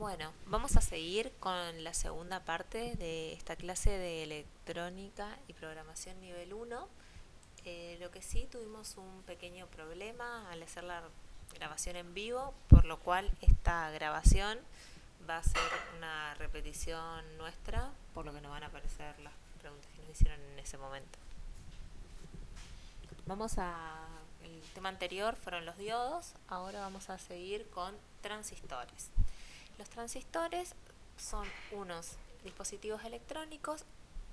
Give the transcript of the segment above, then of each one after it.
Bueno, vamos a seguir con la segunda parte de esta clase de electrónica y programación nivel 1. Lo que sí tuvimos un pequeño problema al hacer la grabación en vivo, por lo cual esta grabación va a ser una repetición nuestra, por lo que nos van a aparecer las preguntas que nos hicieron en ese momento. El tema anterior fueron los diodos, ahora vamos a seguir con transistores. Los transistores son unos dispositivos electrónicos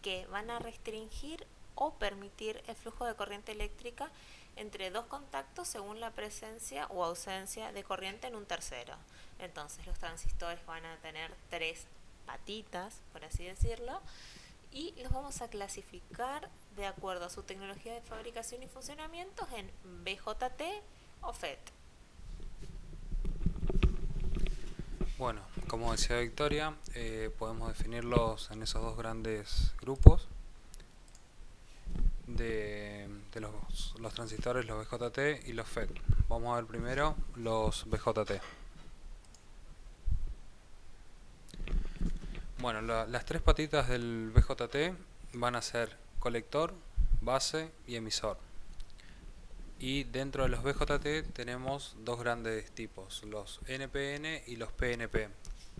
que van a restringir o permitir el flujo de corriente eléctrica entre dos contactos según la presencia o ausencia de corriente en un tercero. Entonces los transistores van a tener tres patitas, por así decirlo, y los vamos a clasificar de acuerdo a su tecnología de fabricación y funcionamiento en BJT o FET. Bueno, como decía Victoria, podemos definirlos en esos dos grandes grupos de los transistores, los BJT y los FET. Vamos a ver primero los BJT. Bueno, las tres patitas del BJT van a ser colector, base y emisor. Y dentro de los BJT tenemos dos grandes tipos, los NPN y los PNP,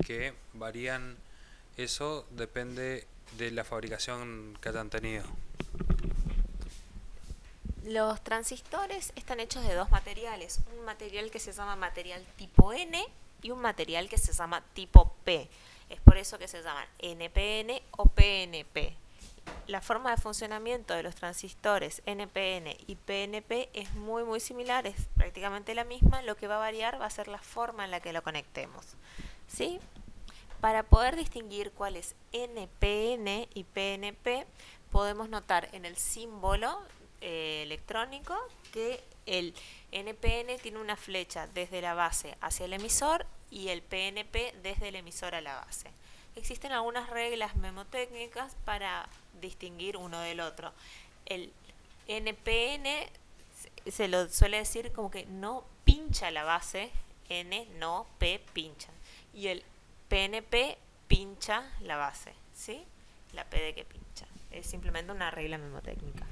que varían, eso depende de la fabricación que hayan tenido. Los transistores están hechos de dos materiales, un material que se llama material tipo N y un material que se llama tipo P. Es por eso que se llaman NPN o PNP. La forma de funcionamiento de los transistores NPN y PNP es muy similar, es prácticamente la misma. Lo que va a variar va a ser la forma en la que lo conectemos, ¿sí? Para poder distinguir cuál es NPN y PNP, podemos notar en el símbolo electrónico que el NPN tiene una flecha desde la base hacia el emisor y el PNP desde el emisor a la base. Existen algunas reglas memotécnicas para distinguir uno del otro. El NPN se lo suele decir como que no pincha la base, N no, P pincha. Y el PNP pincha la base, ¿sí? La P de que pincha. Es simplemente una regla memotécnica.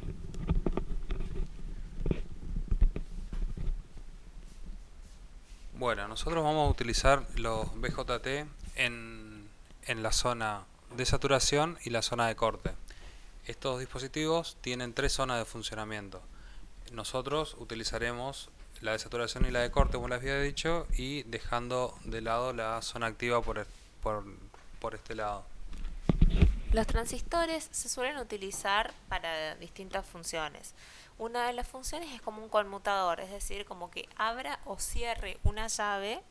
Bueno, nosotros vamos a utilizar los BJT en la zona de saturación y la zona de corte. Estos dispositivos tienen tres zonas de funcionamiento. Nosotros utilizaremos la de saturación y la de corte, como les había dicho, y dejando de lado la zona activa por este lado. Los transistores se suelen utilizar para distintas funciones. Una de las funciones es como un conmutador, es decir, como que abra o cierre una llave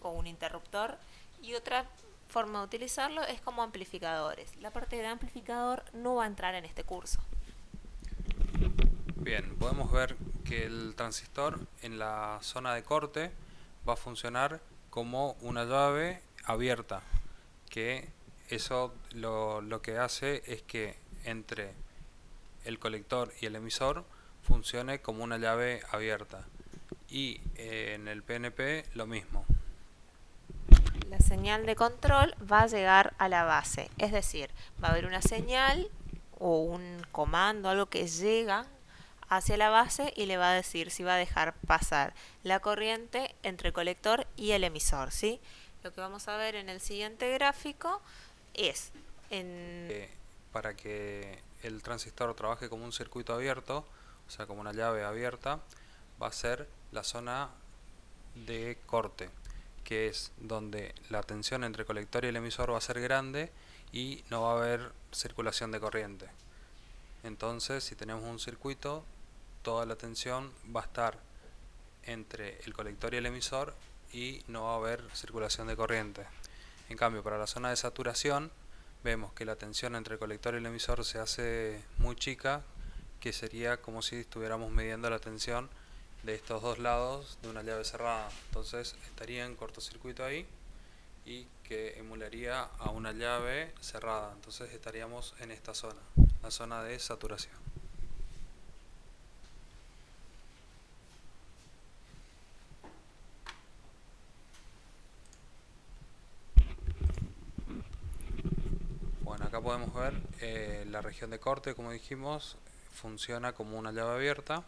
o un interruptor, y otra forma de utilizarlo es como amplificadores. La parte del amplificador no va a entrar en este curso. Bien, podemos ver que el transistor en la zona de corte va a funcionar como una llave abierta, que eso lo que hace es que entre el colector y el emisor funcione como una llave abierta. Y en el PNP lo mismo. La señal de control va a llegar a la base, es decir, va a haber una señal o un comando, algo que llega hacia la base y le va a decir si va a dejar pasar la corriente entre el colector y el emisor, ¿sí? Lo que vamos a ver en el siguiente gráfico es Para que el transistor trabaje como un circuito abierto, o sea, como una llave abierta, va a ser la zona de corte, que es donde la tensión entre el colector y el emisor va a ser grande y no va a haber circulación de corriente. Entonces, si tenemos un circuito, toda la tensión va a estar entre el colector y el emisor y no va a haber circulación de corriente. En cambio, para la zona de saturación, vemos que la tensión entre el colector y el emisor se hace muy chica, que sería como si estuviéramos midiendo la tensión de estos dos lados de una llave cerrada. Entonces estaría en cortocircuito ahí y que emularía a una llave cerrada. Entonces estaríamos en esta zona, la zona de saturación. podemos ver la región de corte, como dijimos, funciona como una llave abierta.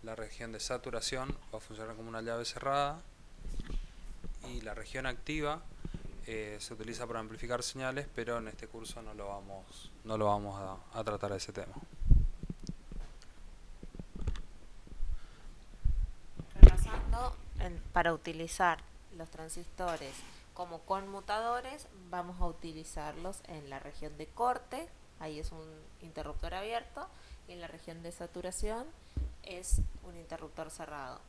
La región de saturación va a funcionar como una llave cerrada. Y la región activa se utiliza para amplificar señales, pero en este curso no lo vamos a tratar ese tema. Repasando, para utilizar los transistores como conmutadores, vamos a utilizarlos en la región de corte, ahí es un interruptor abierto, y en la región de saturación es un interruptor cerrado.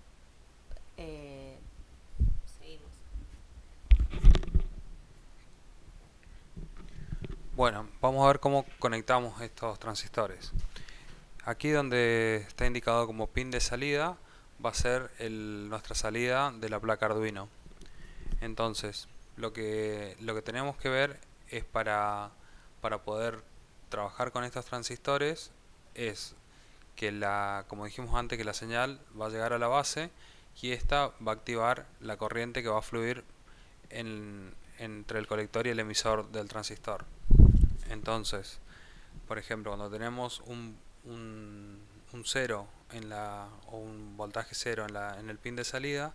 Seguimos. Bueno, vamos a ver cómo conectamos estos transistores. Aquí donde está indicado como pin de salida va a ser nuestra salida de la placa Arduino. Entonces, lo que tenemos que ver es para poder trabajar con estos transistores es que como dijimos antes, que la señal va a llegar a la base y esta va a activar la corriente que va a fluir entre el colector y el emisor del transistor. Entonces, por ejemplo, cuando tenemos un 0 o un voltaje 0 en el pin de salida,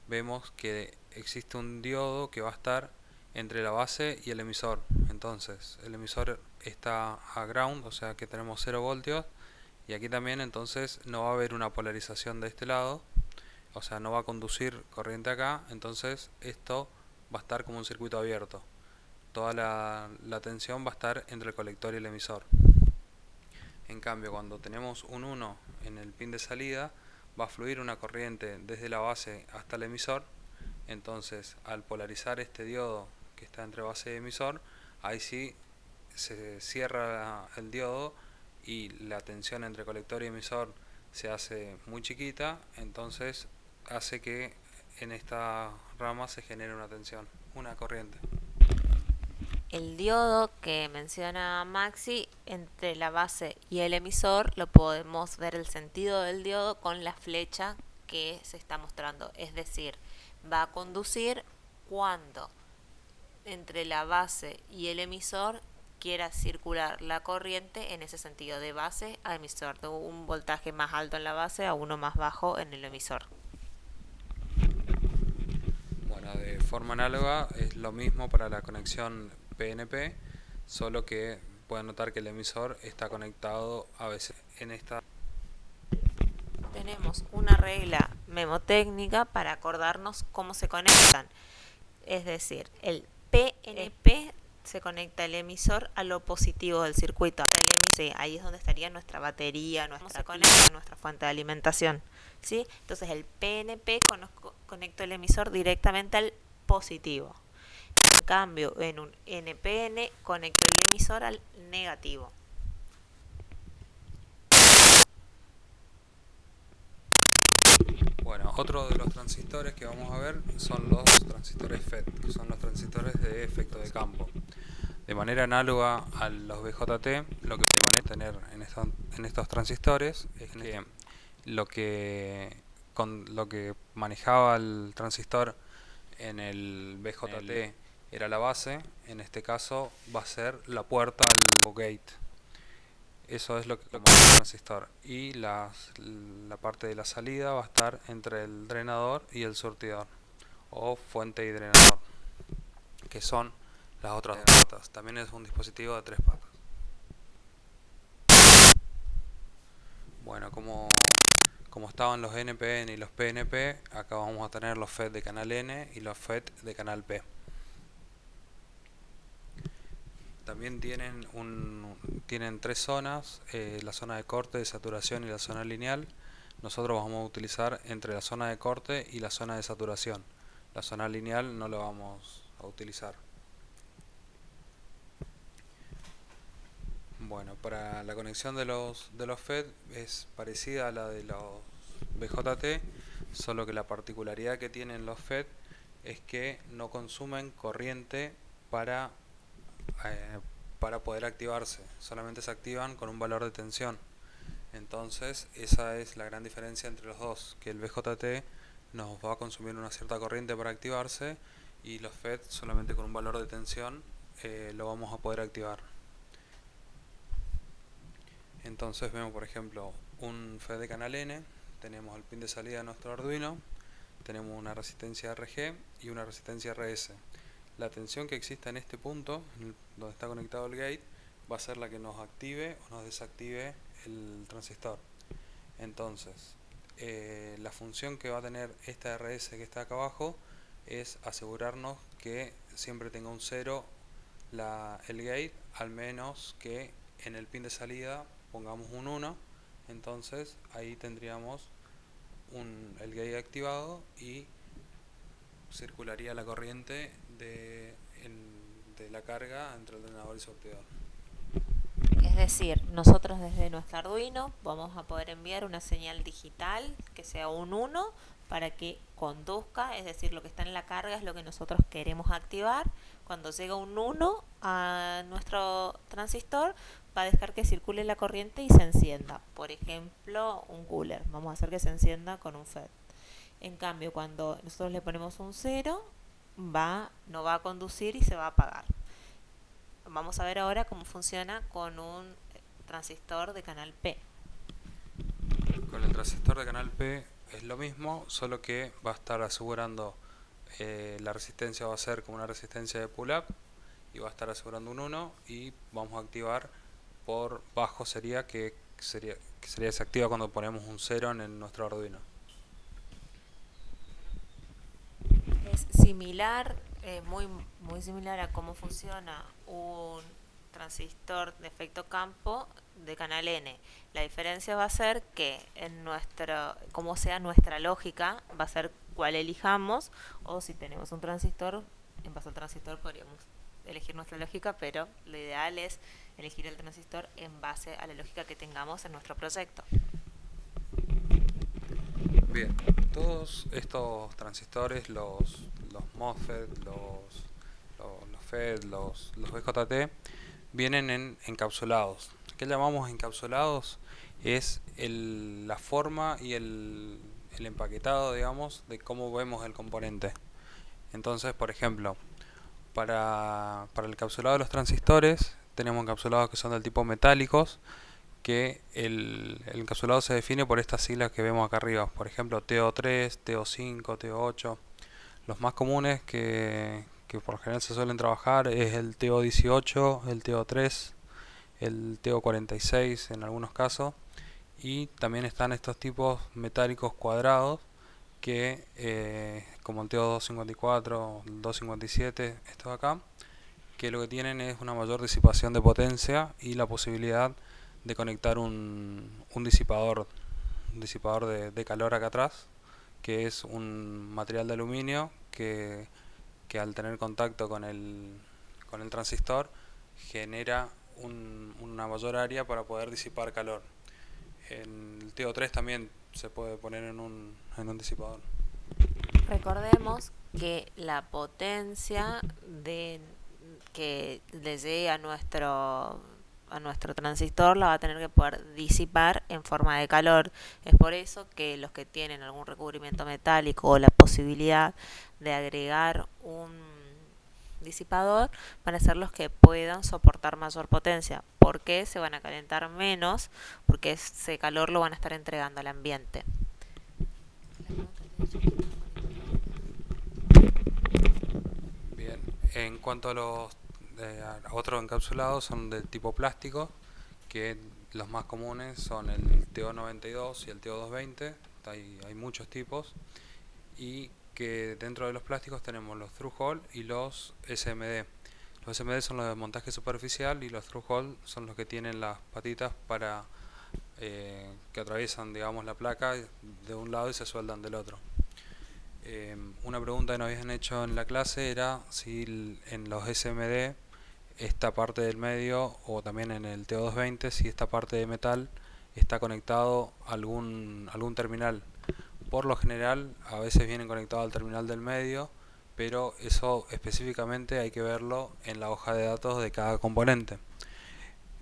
vemos que existe un diodo que va a estar entre la base y el emisor. Entonces, el emisor está a ground, o sea que tenemos 0 voltios, y aquí también entonces no va a haber una polarización de este lado, o sea, no va a conducir corriente acá, entonces esto va a estar como un circuito abierto. Toda la tensión va a estar entre el colector y el emisor. En cambio, cuando tenemos un 1 en el pin de salida, va a fluir una corriente desde la base hasta el emisor. Entonces, al polarizar este diodo que está entre base y emisor, ahí sí se cierra el diodo y la tensión entre colector y emisor se hace muy chiquita, entonces hace que en esta rama se genere una tensión, una corriente. El diodo que menciona Maxi entre la base y el emisor, lo podemos ver el sentido del diodo con la flecha que se está mostrando, es decir, va a conducir cuando entre la base y el emisor quiera circular la corriente en ese sentido, de base a emisor, de un voltaje más alto en la base a uno más bajo en el emisor. Bueno, de forma análoga es lo mismo para la conexión PNP, solo que pueden notar que el emisor está conectado a veces en esta. Tenemos una regla memotécnica para acordarnos cómo se conectan. Es decir, el PNP se conecta el emisor a lo positivo del circuito. Sí, ahí es donde estaría nuestra batería, nuestra conecta, nuestra fuente de alimentación. ¿Sí? Entonces el PNP conecta el emisor directamente al positivo. En cambio, en un NPN conecto el emisor al negativo. Bueno, otro de los transistores que vamos a ver son los transistores FET, que son los transistores de efecto de campo. De manera análoga a los BJT, lo que podemos tener en estos transistores es que lo que manejaba el transistor en el BJT era la base, en este caso va a ser la puerta al gate. Eso es lo que maneja el transistor. Y la parte de la salida va a estar entre el drenador y el surtidor, o fuente y drenador, que son las otras dos patas. También es un dispositivo de 3 patas. Bueno, como estaban los NPN y los PNP, acá vamos a tener los FET de canal N y los FET de canal P. También tienen 3 zonas, la zona de corte, de saturación y la zona lineal. Nosotros vamos a utilizar entre la zona de corte y la zona de saturación. La zona lineal no la vamos a utilizar. Bueno, para la conexión de los FET es parecida a la de los BJT, solo que la particularidad que tienen los FET es que no consumen corriente para poder activarse, solamente se activan con un valor de tensión. Entonces esa es la gran diferencia entre los dos, que el BJT nos va a consumir una cierta corriente para activarse y los FET solamente con un valor de tensión lo vamos a poder activar. Entonces vemos, por ejemplo, un FET de canal N, tenemos el pin de salida de nuestro Arduino, tenemos una resistencia RG y una resistencia RS. La tensión que exista en este punto, donde está conectado el gate, va a ser la que nos active o nos desactive el transistor. Entonces, la función que va a tener esta RS que está acá abajo es asegurarnos que siempre tenga un 0 el gate, al menos que en el pin de salida pongamos un 1. Entonces ahí tendríamos el gate activado y circularía la corriente de la carga entre ordenador y sortidor. Es decir, nosotros desde nuestro Arduino vamos a poder enviar una señal digital que sea un 1 para que conduzca, es decir, lo que está en la carga es lo que nosotros queremos activar. Cuando llega un 1 a nuestro transistor, va a dejar que circule la corriente y se encienda. Por ejemplo, un cooler, vamos a hacer que se encienda con un FET. En cambio, cuando nosotros le ponemos un 0, no va a conducir y se va a apagar. Vamos a ver ahora cómo funciona con un transistor de canal P. Con el transistor de canal P es lo mismo, solo que va a estar asegurando la resistencia, va a ser como una resistencia de pull-up y va a estar asegurando un 1 y vamos a activar por bajo, sería desactiva cuando ponemos un 0 en nuestro Arduino. Es similar, muy similar a cómo funciona un transistor de efecto campo de canal N. La diferencia va a ser que como sea nuestra lógica, va a ser cuál elijamos, o si tenemos un transistor, en base al transistor podríamos elegir nuestra lógica, pero lo ideal es elegir el transistor en base a la lógica que tengamos en nuestro proyecto. Bien, todos estos transistores, los MOSFET, los FET, los BJT, vienen encapsulados. ¿Qué llamamos encapsulados? Es la forma y el empaquetado, digamos, de cómo vemos el componente. Entonces, por ejemplo, para el encapsulado de los transistores, tenemos encapsulados que son del tipo metálicos, que el encapsulado se define por estas siglas que vemos acá arriba, por ejemplo TO3, TO5, TO8. Los más comunes que por lo general se suelen trabajar es el TO18, el TO3, el TO46 en algunos casos, y también están estos tipos metálicos cuadrados que como el TO254, el 257, estos acá, que lo que tienen es una mayor disipación de potencia y la posibilidad de conectar un disipador de calor acá atrás, que es un material de aluminio que al tener contacto con el transistor genera una mayor área para poder disipar calor. En el TO3 también se puede poner en un disipador. Recordemos que la potencia que le llegue a nuestro transistor la va a tener que poder disipar en forma de calor. Es por eso que los que tienen algún recubrimiento metálico o la posibilidad de agregar un disipador van a ser los que puedan soportar mayor potencia, porque se van a calentar menos, porque ese calor lo van a estar entregando al ambiente. Bien, en cuanto a los otros encapsulados, son del tipo plástico, que los más comunes son el TO92 y el TO220, hay muchos tipos, y que dentro de los plásticos tenemos los through-hole y los SMD. Los SMD son los de montaje superficial y los through-hole son los que tienen las patitas para que atraviesan, digamos, la placa de un lado y se sueldan del otro. Una pregunta que nos habían hecho en la clase era si en los SMD esta parte del medio, o también en el TO220, si esta parte de metal está conectado a algún terminal. Por lo general a veces vienen conectados al terminal del medio, pero eso específicamente hay que verlo en la hoja de datos de cada componente.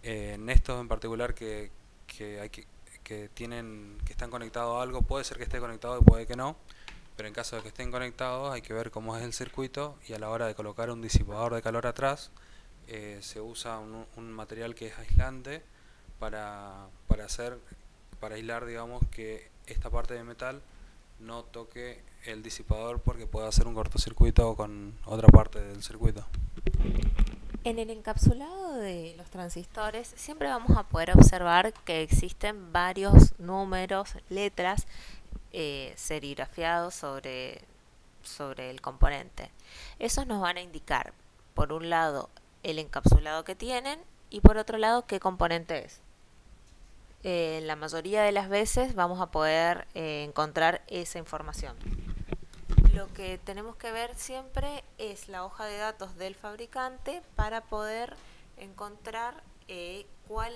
En estos en particular que están conectados a algo, puede ser que esté conectado y puede que no, pero en caso de que estén conectados hay que ver cómo es el circuito, y a la hora de colocar un disipador de calor atrás, se usa un material que es aislante para para aislar, digamos, que esta parte de metal no toque el disipador porque puede hacer un cortocircuito con otra parte del circuito. En el encapsulado de los transistores siempre vamos a poder observar que existen varios números, letras serigrafiados sobre el componente. Esos nos van a indicar, por un lado, el encapsulado que tienen y por otro lado, qué componente es. La mayoría de las veces vamos a poder encontrar esa información. Lo que tenemos que ver siempre es la hoja de datos del fabricante para poder encontrar cuál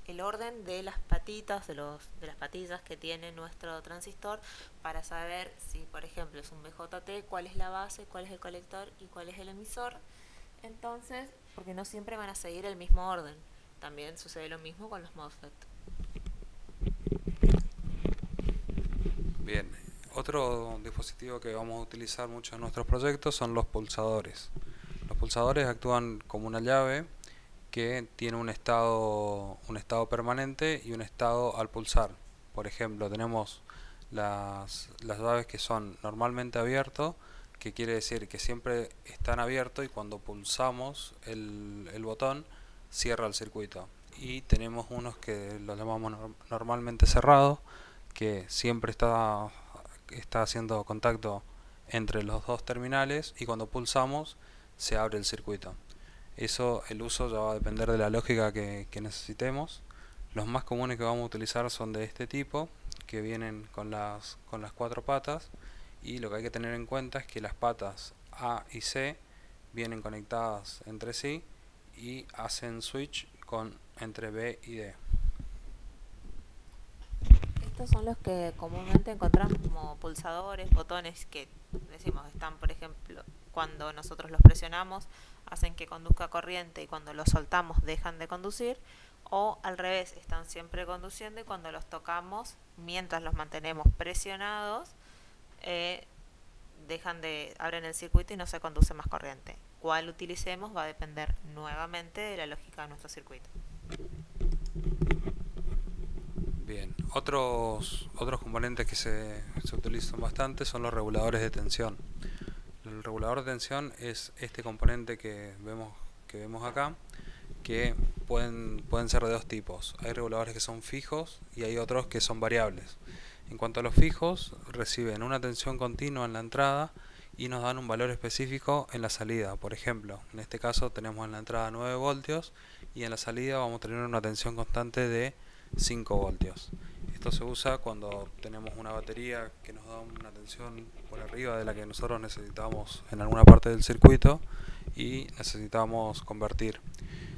el orden de las patitas, de las patillas que tiene nuestro transistor, para saber si, por ejemplo, es un BJT, cuál es la base, cuál es el colector y cuál es el emisor. Entonces, porque no siempre van a seguir el mismo orden. También sucede lo mismo con los MOSFET. Bien, otro dispositivo que vamos a utilizar mucho en nuestros proyectos son los pulsadores. Los pulsadores actúan como una llave que tiene un estado permanente y un estado al pulsar. Por ejemplo, tenemos las llaves que son normalmente abiertos, que quiere decir que siempre están abiertos y cuando pulsamos el botón cierra el circuito. Y tenemos unos que los llamamos normalmente cerrados, que siempre está haciendo contacto entre los dos terminales y cuando pulsamos se abre el circuito. Eso, el uso ya va a depender de la lógica que necesitemos. Los más comunes que vamos a utilizar son de este tipo, que vienen con las cuatro patas, y lo que hay que tener en cuenta es que las patas A y C vienen conectadas entre sí y hacen switch entre B y D. Estos son los que comúnmente encontramos como pulsadores, botones que decimos están, por ejemplo, cuando nosotros los presionamos hacen que conduzca corriente y cuando los soltamos dejan de conducir, o al revés, están siempre conduciendo y cuando los tocamos, mientras los mantenemos presionados, abren el circuito y no se conduce más corriente. Cuál utilicemos va a depender nuevamente de la lógica de nuestro circuito. Bien, otros componentes que se utilizan bastante son los reguladores de tensión. El regulador de tensión es este componente que vemos acá, que pueden ser de dos tipos. Hay reguladores que son fijos y hay otros que son variables. En cuanto a los fijos, reciben una tensión continua en la entrada y nos dan un valor específico en la salida. Por ejemplo, en este caso tenemos en la entrada 9 voltios y en la salida vamos a tener una tensión constante de 5 voltios. Esto se usa cuando tenemos una batería que nos da una tensión por arriba de la que nosotros necesitamos en alguna parte del circuito y necesitamos convertir.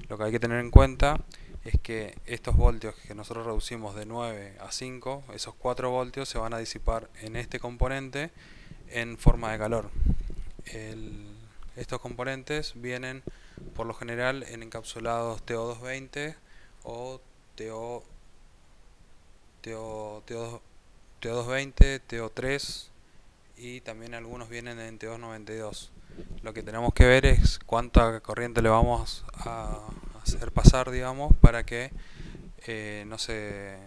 Lo que hay que tener en cuenta es que estos voltios que nosotros reducimos de 9 a 5, esos 4 voltios se van a disipar en este componente en forma de calor. Estos componentes vienen por lo general en encapsulados TO220 o TO220, TO3 y también algunos vienen en TO92. Lo que tenemos que ver es cuánta corriente le vamos a hacer pasar, digamos, para que no se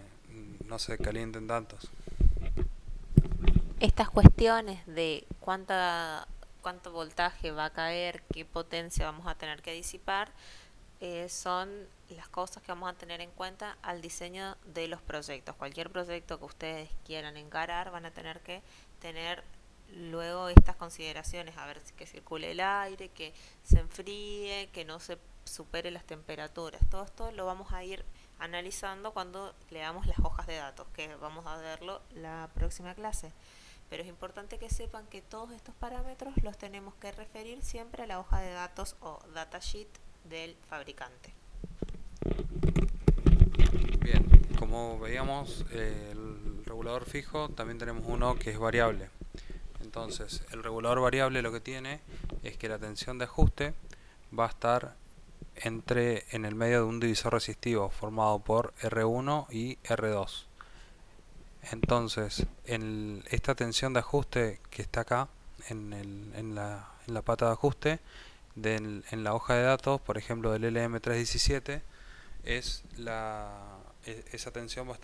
calienten tantos. Estas cuestiones de cuánto voltaje va a caer, qué potencia vamos a tener que disipar, son las cosas que vamos a tener en cuenta al diseño de los proyectos. Cualquier proyecto que ustedes quieran encarar van a tener que tener luego estas consideraciones, a ver que circule el aire, que se enfríe, que no se supere las temperaturas. Todo esto lo vamos a ir analizando cuando leamos las hojas de datos, que vamos a verlo la próxima clase. Pero es importante que sepan que todos estos parámetros los tenemos que referir siempre a la hoja de datos o datasheet del fabricante. Bien, como veíamos, el regulador fijo también tenemos uno que es variable. Entonces, el regulador variable lo que tiene es que la tensión de ajuste va a estar en el medio de un divisor resistivo formado por R1 y R2. Entonces, esta tensión de ajuste que está acá en la pata de ajuste en la hoja de datos, por ejemplo del LM317, esa tensión va a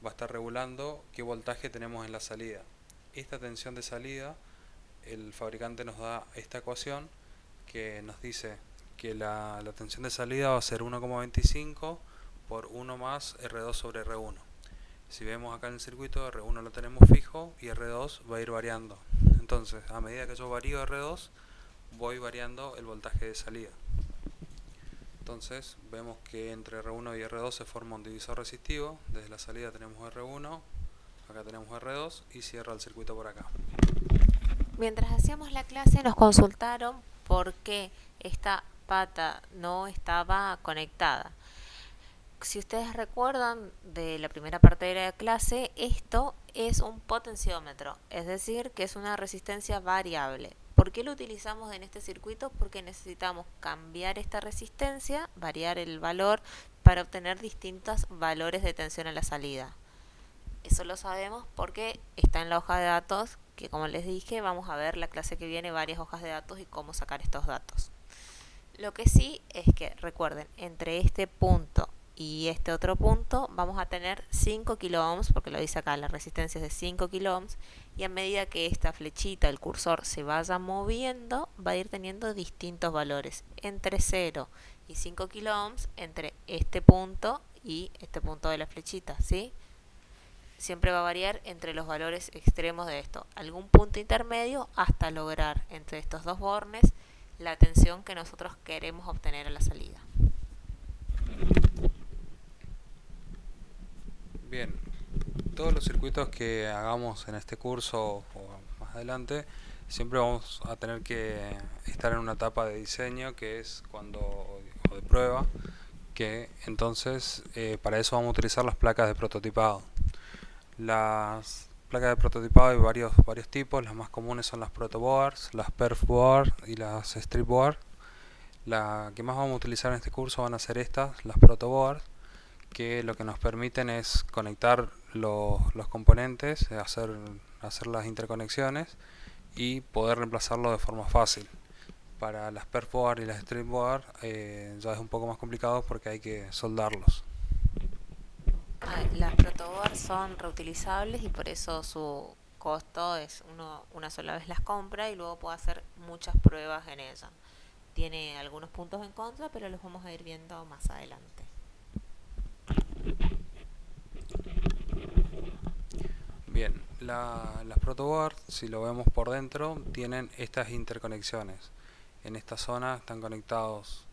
estar regulando qué voltaje tenemos en la salida. Esta tensión de salida, el fabricante nos da esta ecuación que nos dice que la tensión de salida va a ser 1,25 por 1 más R2 sobre R1. Si vemos acá en el circuito, R1 lo tenemos fijo y R2 va a ir variando. Entonces, a medida que yo varío R2, voy variando el voltaje de salida. Entonces, vemos que entre R1 y R2 se forma un divisor resistivo. Desde la salida tenemos R1, acá tenemos R2 y cierra el circuito por acá. Mientras hacíamos la clase nos consultaron por qué esta pata no estaba conectada. Si ustedes recuerdan de la primera parte de la clase, esto es un potenciómetro, es decir, que es una resistencia variable. ¿Por qué lo utilizamos en este circuito? Porque necesitamos cambiar esta resistencia, variar el valor para obtener distintos valores de tensión a la salida. Eso lo sabemos porque está en la hoja de datos, que como les dije, vamos a ver la clase que viene varias hojas de datos y cómo sacar estos datos. Lo que sí es que recuerden, entre este punto y este otro punto vamos a tener 5 kiloohms, porque lo dice acá, la resistencia es de 5 kiloohms, y a medida que esta flechita, el cursor, se vaya moviendo, va a ir teniendo distintos valores, entre 0 y 5 kiloohms, entre este punto y este punto de la flechita, ¿sí? Siempre va a variar entre los valores extremos de esto, algún punto intermedio hasta lograr entre estos dos bornes la tensión que nosotros queremos obtener a la salida. Bien, todos los circuitos que hagamos en este curso o más adelante, siempre vamos a tener que estar en una etapa de diseño que es o de prueba, que entonces para eso vamos a utilizar las placas de prototipado. Las placas de prototipado hay varios tipos. Las más comunes son las protoboards, las perfboard y las stripboard. La que más vamos a utilizar en este curso van a ser estas, las protoboards, que lo que nos permiten es conectar los componentes, hacer las interconexiones y poder reemplazarlo de forma fácil. Para las perfboard y las stripboard ya es un poco más complicado porque hay que soldarlos. Las protoboards son reutilizables y por eso su costo es una sola vez las compra y luego puede hacer muchas pruebas en ella. Tiene algunos puntos en contra, pero los vamos a ir viendo más adelante. Bien, las protoboards, si lo vemos por dentro, tienen estas interconexiones. En esta zona están conectados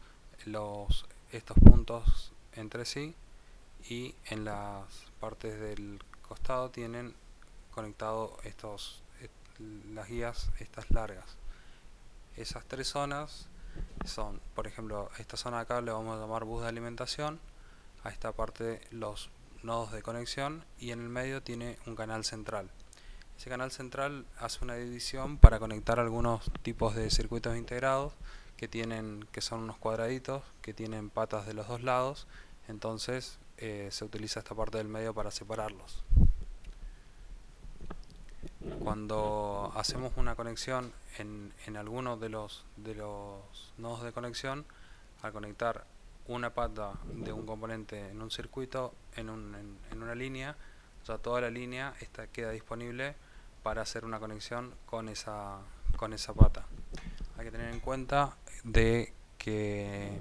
estos puntos entre sí, y en las partes del costado tienen conectado las guías estas largas. Esas tres zonas son, por ejemplo, esta zona de acá le vamos a llamar bus de alimentación, a esta parte los nodos de conexión, y en el medio tiene un canal central. Ese canal central hace una división para conectar algunos tipos de circuitos integrados que son unos cuadraditos que tienen patas de los dos lados. Entonces se utiliza esta parte del medio para separarlos. Cuando hacemos una conexión en alguno de los nodos de conexión, al conectar una pata de un componente en un circuito, en una línea, ya toda la línea queda disponible para hacer una conexión con esa pata. Hay que tener en cuenta de que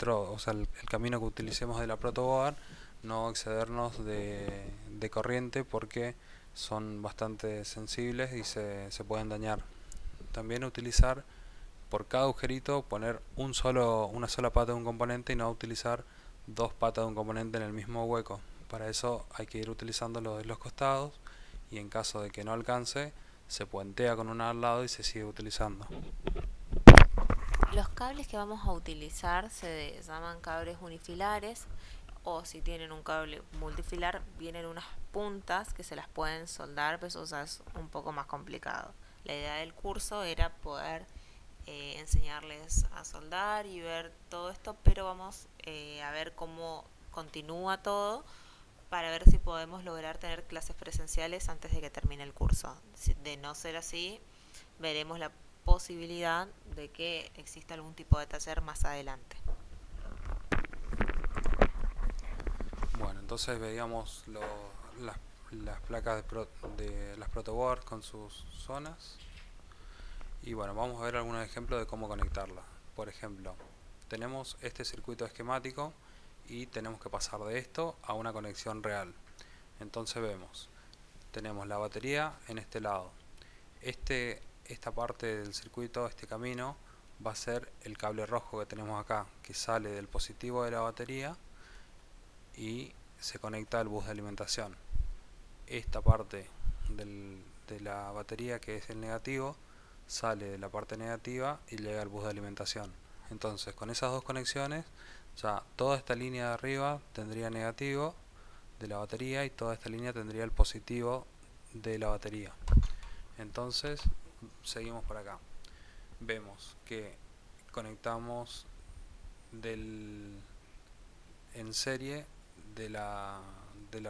o sea, el camino que utilicemos de la protoboard, no excedernos de corriente, porque son bastante sensibles y se pueden dañar. También utilizar por cada agujerito, poner una sola pata de un componente y no utilizar dos patas de un componente en el mismo hueco. Para eso hay que ir utilizando los de los costados, y en caso de que no alcance, se puentea con una al lado y se sigue utilizando. Los cables que vamos a utilizar se llaman cables unifilares, o si tienen un cable multifilar vienen unas puntas que se las pueden soldar, pero eso ya es un poco más complicado. La idea del curso era poder enseñarles a soldar y ver todo esto, pero vamos a ver cómo continúa todo para ver si podemos lograr tener clases presenciales antes de que termine el curso. De no ser así, veremos posibilidad de que exista algún tipo de taller más adelante. Bueno, entonces veíamos las placas de las protoboards con sus zonas. Y bueno, vamos a ver algunos ejemplos de cómo conectarlas. Por ejemplo, tenemos este circuito esquemático y tenemos que pasar de esto a una conexión real. Entonces vemos, tenemos la batería en este lado. Esta parte del circuito, este camino, va a ser el cable rojo que tenemos acá, que sale del positivo de la batería y se conecta al bus de alimentación. Esta parte de la batería, que es el negativo, sale de la parte negativa y llega al bus de alimentación. Entonces, con esas dos conexiones, ya toda esta línea de arriba tendría negativo de la batería y toda esta línea tendría el positivo de la batería. Entonces, seguimos por acá. Vemos que conectamos en serie de la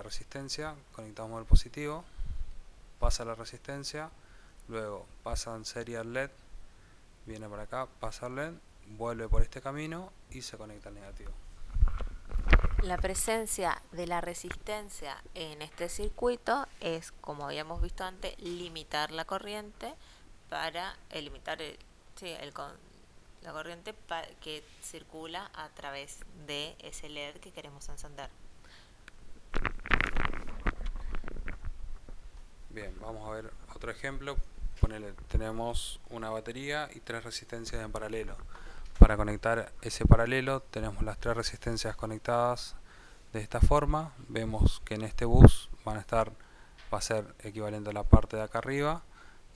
resistencia, conectamos el positivo, pasa la resistencia, luego pasa en serie al LED, viene por acá, pasa al LED, vuelve por este camino y se conecta al negativo. La presencia de la resistencia en este circuito es, como habíamos visto antes, limitar la corriente para limitar la corriente que circula a través de ese LED que queremos encender. Bien, vamos a ver otro ejemplo. Tenemos una batería y 3 resistencias en paralelo. Para conectar ese paralelo tenemos las 3 resistencias conectadas de esta forma. Vemos que en este bus va a ser equivalente a la parte de acá arriba,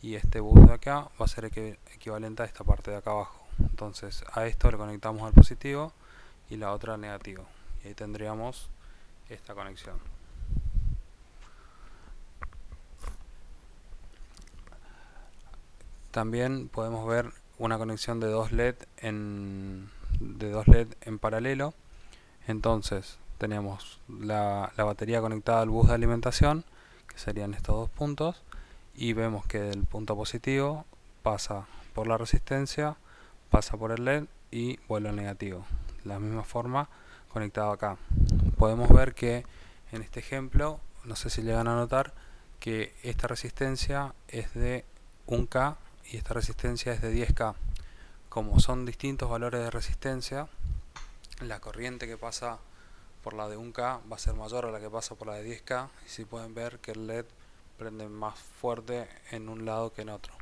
y este bus de acá va a ser equivalente a esta parte de acá abajo. Entonces a esto le conectamos al positivo y la otra al negativo, y ahí tendríamos esta conexión. También podemos ver una conexión de dos LED en paralelo. Entonces tenemos la batería conectada al bus de alimentación, que serían estos dos puntos, y vemos que del punto positivo pasa por la resistencia, pasa por el LED y vuelve al negativo. De la misma forma conectado acá. Podemos ver que en este ejemplo, no sé si llegan a notar, que esta resistencia es de 1K y esta resistencia es de 10K. Como son distintos valores de resistencia, la corriente que pasa por la de 1K va a ser mayor a la que pasa por la de 10K, y si pueden ver que el LED prende más fuerte en un lado que en otro.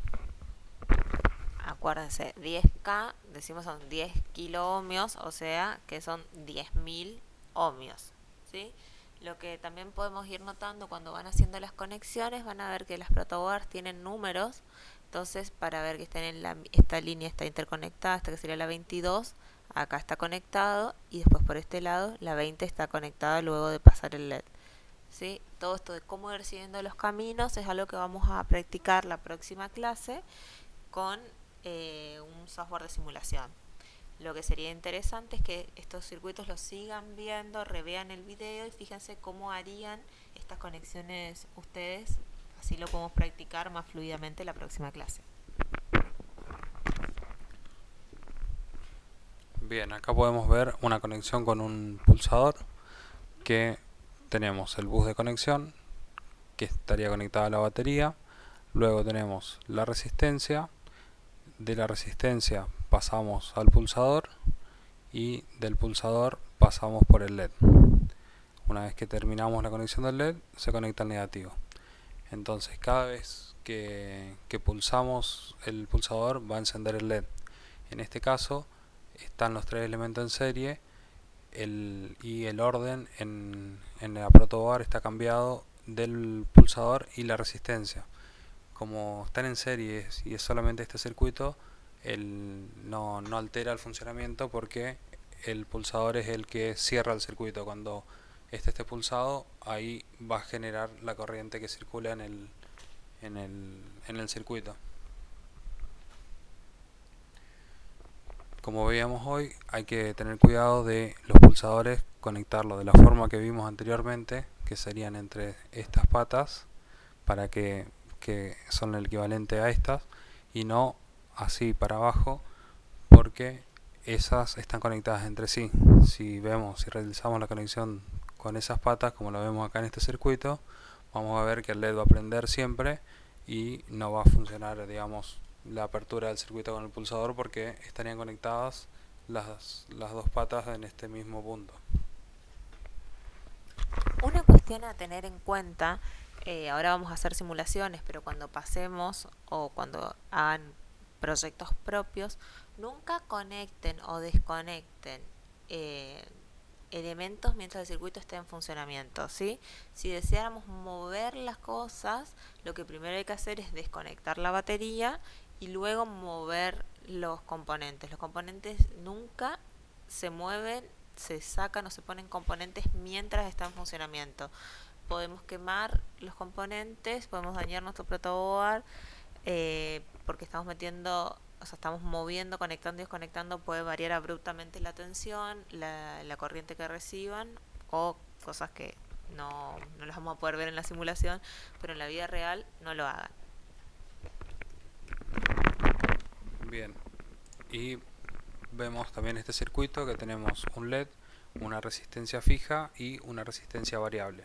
Acuérdense, 10K, decimos son 10 kiloohmios, o sea que son 10.000 ohmios, ¿sí? Lo que también podemos ir notando cuando van haciendo las conexiones, van a ver que las protoboards tienen números. Entonces, para ver que esta línea está interconectada, esta que sería la 22, acá está conectado, y después por este lado la 20 está conectada luego de pasar el LED. ¿Sí? Todo esto de cómo ir siguiendo los caminos es algo que vamos a practicar la próxima clase con un software de simulación. Lo que sería interesante es que estos circuitos los sigan viendo, revean el video y fíjense cómo harían estas conexiones ustedes. Así lo podemos practicar más fluidamente la próxima clase. Bien, acá podemos ver una conexión con un pulsador, que tenemos el bus de conexión que estaría conectado a la batería, luego tenemos la resistencia, de la resistencia pasamos al pulsador y del pulsador pasamos por el LED. Una vez que terminamos la conexión del LED, se conecta al negativo. Entonces cada vez que pulsamos el pulsador va a encender el LED. En este caso están los 3 elementos en serie, y el orden en la protoboard está cambiado del pulsador y la resistencia. Como están en serie y es solamente este circuito, no altera el funcionamiento, porque el pulsador es el que cierra el circuito. Cuando este esté pulsado, ahí va a generar la corriente que circula en el circuito. Como veíamos hoy, hay que tener cuidado de los pulsadores, conectarlos de la forma que vimos anteriormente, que serían entre estas patas, para que son el equivalente a estas, y no así para abajo porque esas están conectadas entre sí. Si realizamos la conexión con esas patas, como lo vemos acá en este circuito, vamos a ver que el LED va a prender siempre y no va a funcionar, digamos, la apertura del circuito con el pulsador porque estarían conectadas las dos patas en este mismo punto. Una cuestión a tener en cuenta, ahora vamos a hacer simulaciones, pero cuando pasemos o cuando hagan proyectos propios, nunca conecten o desconecten eh, elementos mientras el circuito esté en funcionamiento, ¿sí? Si deseáramos mover las cosas, lo que primero hay que hacer es desconectar la batería y luego mover los componentes. Los componentes nunca se mueven, se sacan o se ponen componentes mientras está en funcionamiento. Podemos quemar los componentes, podemos dañar nuestro protoboard, porque estamos metiendo, o sea, estamos moviendo, conectando y desconectando, puede variar abruptamente la tensión, la corriente que reciban o cosas que no las vamos a poder ver en la simulación, pero en la vida real no lo hagan. Bien, y vemos también este circuito que tenemos un LED, una resistencia fija y una resistencia variable.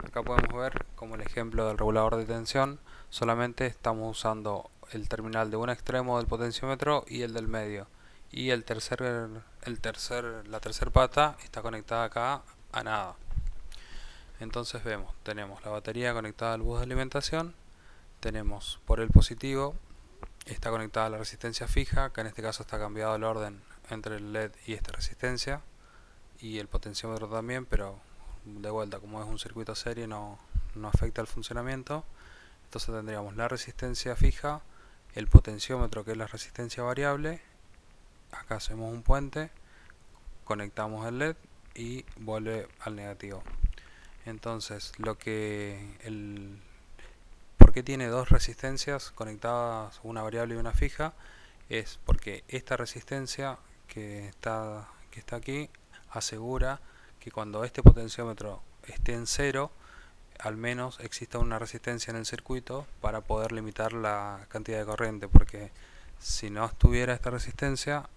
Acá podemos ver, como el ejemplo del regulador de tensión, solamente estamos usando el terminal de un extremo del potenciómetro y el del medio. Y la tercer pata está conectada acá a nada. Entonces tenemos la batería conectada al bus de alimentación, tenemos por el positivo, está conectada a la resistencia fija, que en este caso está cambiado el orden entre el LED y esta resistencia, y el potenciómetro también, pero de vuelta, como es un circuito serie, no afecta el funcionamiento. Entonces tendríamos la resistencia fija, el potenciómetro, que es la resistencia variable. Acá hacemos un puente, conectamos el LED y vuelve al negativo. Entonces, ¿por qué tiene dos resistencias conectadas, una variable y una fija? Es porque esta resistencia que está aquí asegura que cuando este potenciómetro esté en cero, al menos exista una resistencia en el circuito para poder limitar la cantidad de corriente, porque si no estuviera esta resistencia,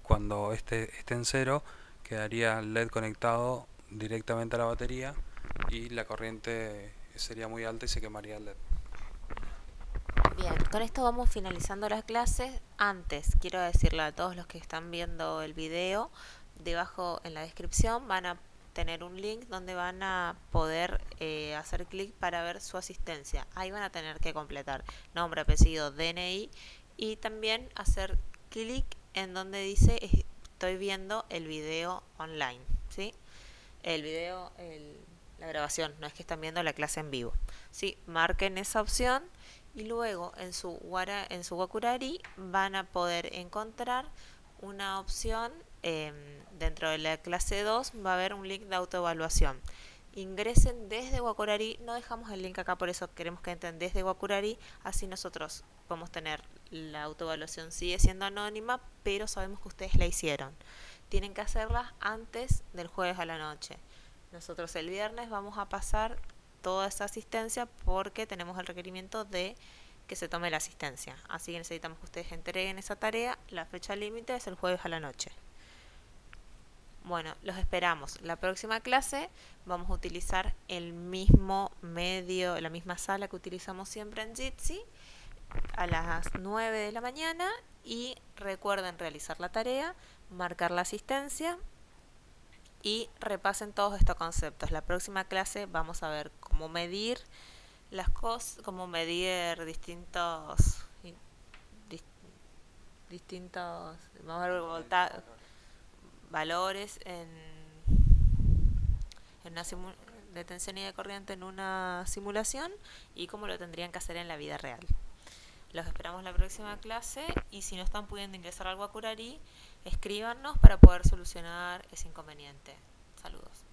cuando esté en cero, quedaría el LED conectado directamente a la batería y la corriente sería muy alta y se quemaría el LED. Bien, con esto vamos finalizando las clases. Antes, quiero decirle a todos los que están viendo el video, debajo en la descripción van a tener un link donde van a poder hacer clic para ver su asistencia. Ahí van a tener que completar nombre, apellido, DNI y también hacer clic en donde dice estoy viendo el video online, ¿sí? El video, la grabación, no es que están viendo la clase en vivo. Sí, marquen esa opción y luego en su Wakurari van a poder encontrar una opción, dentro de la clase 2 va a haber un link de autoevaluación. Ingresen desde Wakurari, no dejamos el link acá, por eso queremos que entren desde Wakurari, así nosotros podemos tener la autoevaluación, sigue siendo anónima, pero sabemos que ustedes la hicieron. Tienen que hacerla antes del jueves a la noche. Nosotros el viernes vamos a pasar toda esa asistencia porque tenemos el requerimiento de que se tome la asistencia. Así que necesitamos que ustedes entreguen esa tarea. La fecha límite es el jueves a la noche. Bueno, los esperamos. La próxima clase vamos a utilizar el mismo medio, la misma sala que utilizamos siempre en Jitsi, a las 9 de la mañana, y recuerden realizar la tarea, marcar la asistencia y repasen todos estos conceptos. La próxima clase vamos a ver cómo medir las cosas, cómo medir distintos vamos a ver valores en una de tensión y de corriente en una simulación y cómo lo tendrían que hacer en la vida real. Los esperamos la próxima clase y si no están pudiendo ingresar al Wakurari, escríbanos para poder solucionar ese inconveniente. Saludos.